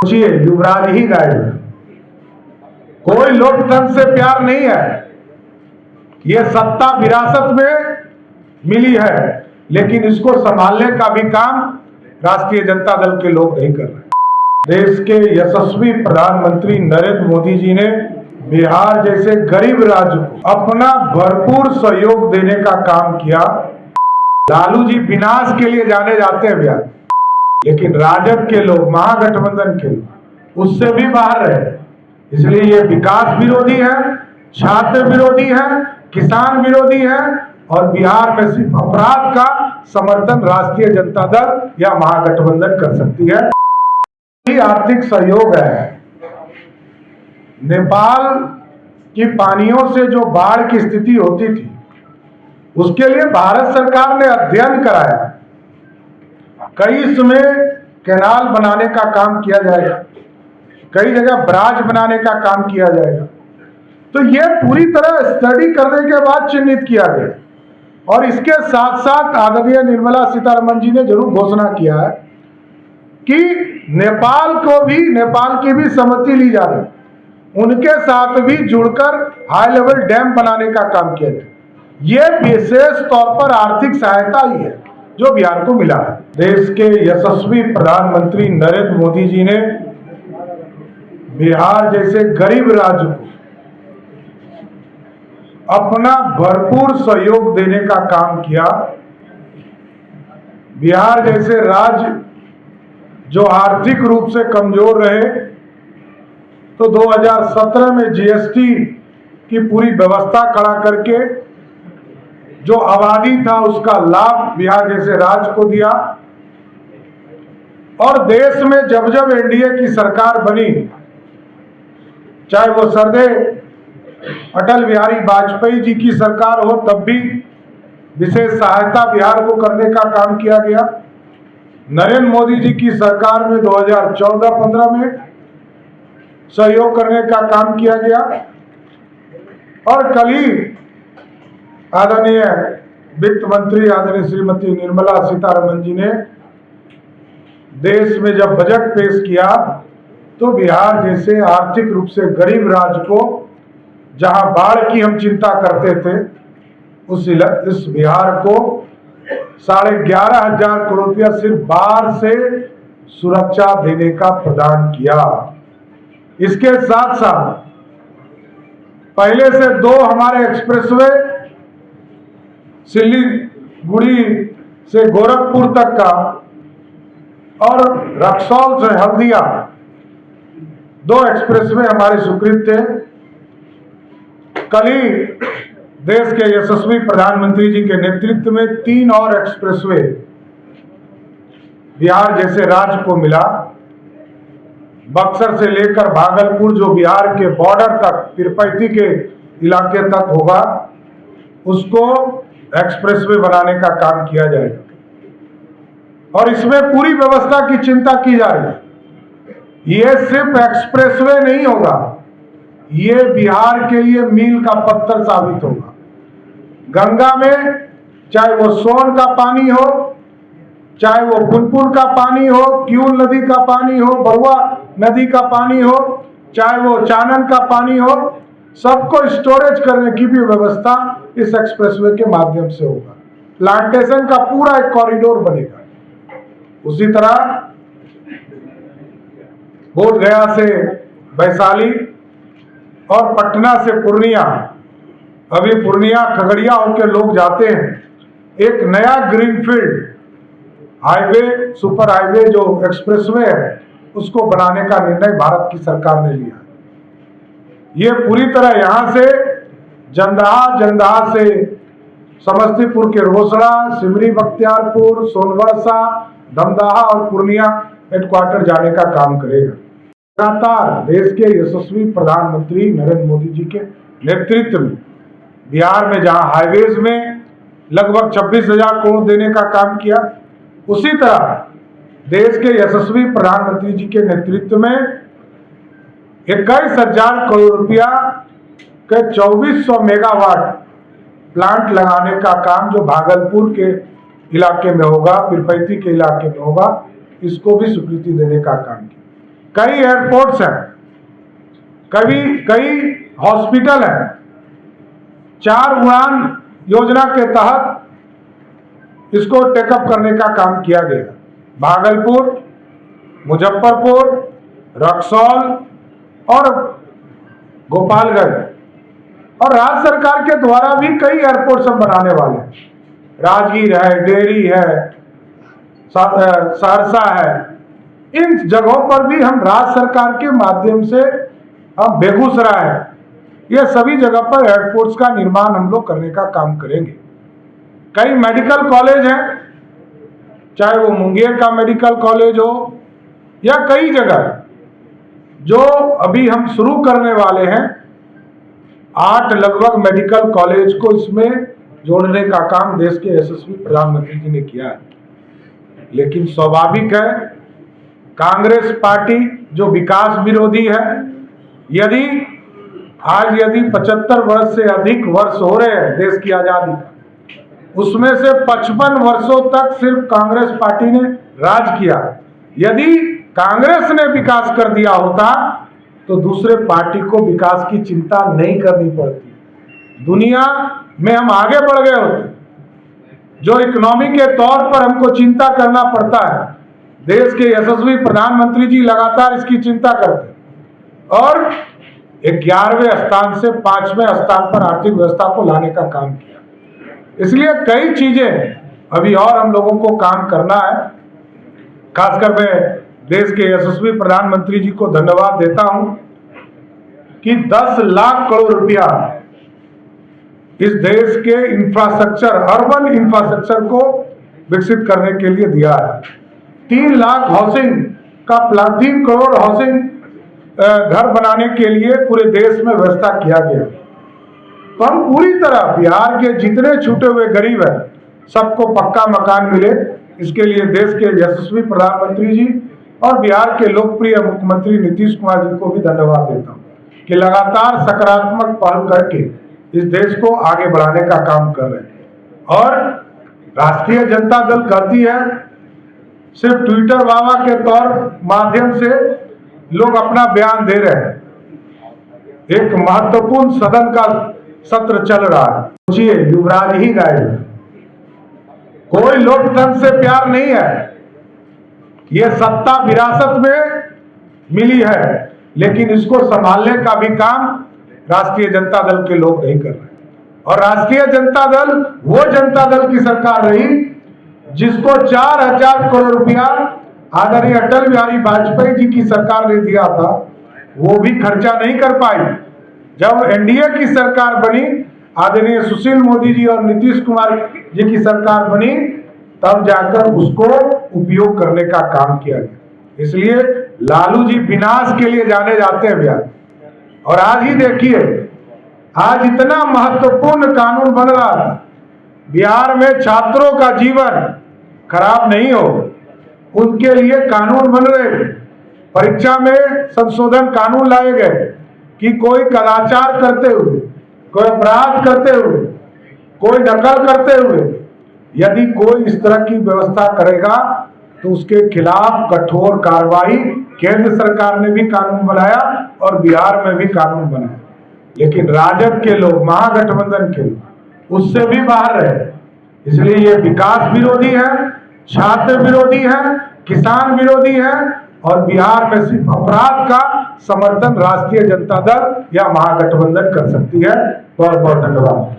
सोचिए, युवराज ही गायब है। कोई लोकतंत्र से प्यार नहीं है। ये सत्ता विरासत में मिली है, लेकिन इसको संभालने का भी काम राष्ट्रीय जनता दल के लोग नहीं कर रहे। देश के यशस्वी प्रधानमंत्री नरेंद्र मोदी जी ने बिहार जैसे गरीब राज्य को अपना भरपूर सहयोग देने का काम किया। लालू जी विनाश के लिए जाने जाते हैं बिहार, लेकिन राजद के लोग, महागठबंधन के लोग उससे भी बाहर रहे। इसलिए ये विकास विरोधी है, छात्र विरोधी है, किसान विरोधी है, और बिहार में सिर्फ अपराध का समर्थन राष्ट्रीय जनता दल या महागठबंधन कर सकती है। आर्थिक सहयोग है। नेपाल की पानियों से जो बाढ़ की स्थिति होती थी, उसके लिए भारत सरकार ने अध्ययन कराया। कई इसमें कैनाल बनाने का काम किया जाएगा, कई जगह ब्राज बनाने का काम किया जाएगा। तो यह पूरी तरह स्टडी करने के बाद चिन्हित किया गया। और इसके साथ साथ आदरणीय निर्मला सीतारमण जी ने जरूर घोषणा किया है कि नेपाल की भी सहमति ली जा रही है, उनके साथ भी जुड़कर हाई लेवल डैम बनाने का काम किया जाए। ये विशेष तौर पर आर्थिक सहायता ही है जो बिहार को मिला है। देश के यशस्वी प्रधानमंत्री नरेंद्र मोदी जी ने बिहार जैसे गरीब राज्य को अपना भरपूर सहयोग देने का काम किया। बिहार जैसे राज्य जो आर्थिक रूप से कमजोर रहे, तो 2017 में जीएसटी की पूरी व्यवस्था खड़ा करके जो आबादी था उसका लाभ बिहार जैसे राज्य को दिया। और देश में जब जब एनडीए की सरकार बनी, चाहे वो सरदे अटल बिहारी वाजपेयी जी की सरकार हो, तब भी विशेष सहायता बिहार को करने का काम किया गया। नरेंद्र मोदी जी की सरकार में 2014-15 में सहयोग करने का काम किया गया। और कल ही आदरणीय वित्त मंत्री आदरणीय श्रीमती निर्मला सीतारमण जी ने देश में जब बजट पेश किया, तो बिहार जैसे आर्थिक रूप से गरीब राज्य को, जहां बाढ़ की हम चिंता करते थे, इस बिहार को 11,500 करोड़ रुपया सिर्फ बाढ़ से सुरक्षा देने का प्रदान किया। इसके साथ साथ पहले से 2 हमारे एक्सप्रेसवे सिल्लीगुड़ी से गोरखपुर तक का और रक्सौल से हल्दिया 2 एक्सप्रेसवे हमारे स्वीकृत थे। कल ही देश के यशस्वी प्रधानमंत्री जी के नेतृत्व में 3 और एक्सप्रेसवे बिहार जैसे राज्य को मिला। बक्सर से लेकर भागलपुर, जो बिहार के बॉर्डर तक तिरुपति के इलाके तक होगा, उसको एक्सप्रेसवे बनाने का काम किया जाएगा। और इसमें पूरी व्यवस्था की चिंता की जा रही है। ये सिर्फ एक्सप्रेसवे नहीं होगा, ये बिहार के लिए मील का पत्थर साबित होगा। गंगा में चाहे वो सोन का पानी हो, चाहे वो पुनपुन का पानी हो, क्यूल नदी का पानी हो, बरुआ नदी का पानी हो, चाहे वो चानन का पानी हो, सबको स्टोरेज करने की भी व्यवस्था इस एक्सप्रेसवे के माध्यम से होगा। प्लांटेशन का पूरा एक कॉरिडोर बनेगा। उसी तरह बोधगया से वैशाली और पटना से पूर्णिया, अभी पूर्णिया खगड़िया होकर लोग जाते हैं, एक नया ग्रीनफील्ड हाईवे, सुपर हाईवे जो एक्सप्रेसवे है, उसको बनाने का निर्णय भारत की सरकार ने लिया। ये पूरी तरह यहां से जंदाहा से समस्तीपुर के रोसड़ा, सिमरी बख्तियारपुर, सोनवर्षा, धमदाहा और पूर्णिया हेडक्वार्टर जाने का काम करेगा। लगातार देश के यशस्वी प्रधानमंत्री नरेंद्र मोदी जी के नेतृत्व में बिहार में जहां हाईवेज में लगभग 26,000 करोड़ देने का काम किया, उसी तरह देश के यशस्वी प्रधानमंत्री जी के नेतृत्व में 21,000 करोड़ रुपया के 2400 मेगावाट प्लांट लगाने का काम जो भागलपुर के इलाके में होगा, तिरुपति के इलाके में होगा, इसको भी स्वीकृति देने का काम किया। कई एयरपोर्ट्स हैं, कई हॉस्पिटल हैं। 4 उड़ान योजना के तहत इसको टेकअप करने का काम किया गया। भागलपुर, मुजफ्फरपुर, रक्सौल और गोपालगंज, और राज्य सरकार के द्वारा भी कई एयरपोर्ट्स हम बनाने वाले हैं। राजगीर है, डेहरी है, सहरसा है। इन जगहों पर भी हम राज्य सरकार के माध्यम से, हम बेगूसराय है, ये सभी जगह पर एयरपोर्ट्स का निर्माण हम लोग करने का काम करेंगे। कई मेडिकल कॉलेज हैं, चाहे वो मुंगेर का मेडिकल कॉलेज हो या कई जगह जो अभी हम शुरू करने वाले हैं। 8 लगभग मेडिकल कॉलेज को इसमें जोड़ने का काम देश के यशस्वी प्रधानमंत्री जी ने किया है। लेकिन स्वाभाविक है, कांग्रेस पार्टी जो विकास विरोधी है, यदि 75 वर्ष से अधिक वर्ष हो रहे हैं देश की आजादी का, उसमें से 55 वर्षों तक सिर्फ कांग्रेस पार्टी ने राज किया। यदि कांग्रेस ने विकास कर दिया होता तो दूसरे पार्टी को विकास की चिंता नहीं करनी पड़ती, दुनिया में हम आगे बढ़ गए होते। जो इकोनॉमी के तौर पर हमको चिंता करना पड़ता है, देश के यशस्वी प्रधानमंत्री जी लगातार इसकी चिंता करते और 11वें स्थान से 5वें स्थान पर आर्थिक व्यवस्था को लाने का काम किया। इसलिए कई चीजें अभी और हम लोगों को काम करना है। खासकर मैं देश के यशस्वी प्रधानमंत्री जी को धन्यवाद देता हूं कि 10 लाख करोड़ रुपया इस देश के इंफ्रास्ट्रक्चर, अर्बन इंफ्रास्ट्रक्चर को विकसित करने के लिए दिया है। 3 लाख हाउसिंग का प्लान, 3 करोड़ हाउसिंग घर बनाने के लिए पूरे देश में व्यवस्था किया गया। तो हम पूरी तरह बिहार के जितने छूटे हुए गरीब हैं सबको पक्का मकान मिले, इसके लिए देश के यशस्वी प्रधानमंत्री जी और बिहार के लोकप्रिय मुख्यमंत्री नीतीश कुमार जी को भी धन्यवाद देता हूं कि लगातार सकारात्मक पहल करके इस देश को आगे बढ़ाने का काम कर रहे हैं। और राष्ट्रीय जनता दल कहती है सिर्फ ट्विटर वावा के तौर माध्यम से लोग अपना बयान दे रहे हैं। एक महत्वपूर्ण सदन का सत्र चल रहा है, सोचिए युवराज ही गायब। कोई लोकतंत्र से प्यार नहीं है, ये सत्ता विरासत में मिली है, लेकिन इसको संभालने का भी काम राष्ट्रीय जनता दल के लोग नहीं कर रहे। और राष्ट्रीय जनता दल वो जनता दल की सरकार रही जिसको 4000 करोड़ रुपया आदरणीय अटल बिहारी वाजपेयी जी की सरकार ने दिया था, वो भी खर्चा नहीं कर पाई। जब एनडीए की सरकार बनी, आदरणीय सुशील मोदी जी और नीतीश कुमार जी की सरकार बनी, तब जाकर उसको उपयोग करने का काम किया गया। इसलिए लालू जी विनाश के लिए जाने जाते हैं बिहार। और आज ही देखिए, आज इतना महत्वपूर्ण कानून बन रहा था, बिहार में छात्रों का जीवन खराब नहीं हो, उनके लिए कानून बन रहे थे। परीक्षा में संशोधन कानून लाए गए कि कोई कदाचार करते हुए, कोई अपराध करते हुए, कोई नकल करते हुए यदि कोई इस तरह की व्यवस्था करेगा तो उसके खिलाफ कठोर कार्रवाई केंद्र सरकार ने भी कानून बनाया और बिहार में भी कानून बनाया। लेकिन राजद के लोग, महागठबंधन के लोग उससे भी बाहर रहे। इसलिए ये विकास विरोधी है, छात्र विरोधी है, किसान विरोधी है और बिहार में सिर्फ अपराध का समर्थन राष्ट्रीय जनता दल या महागठबंधन कर सकती है। बहुत बहुत धन्यवाद।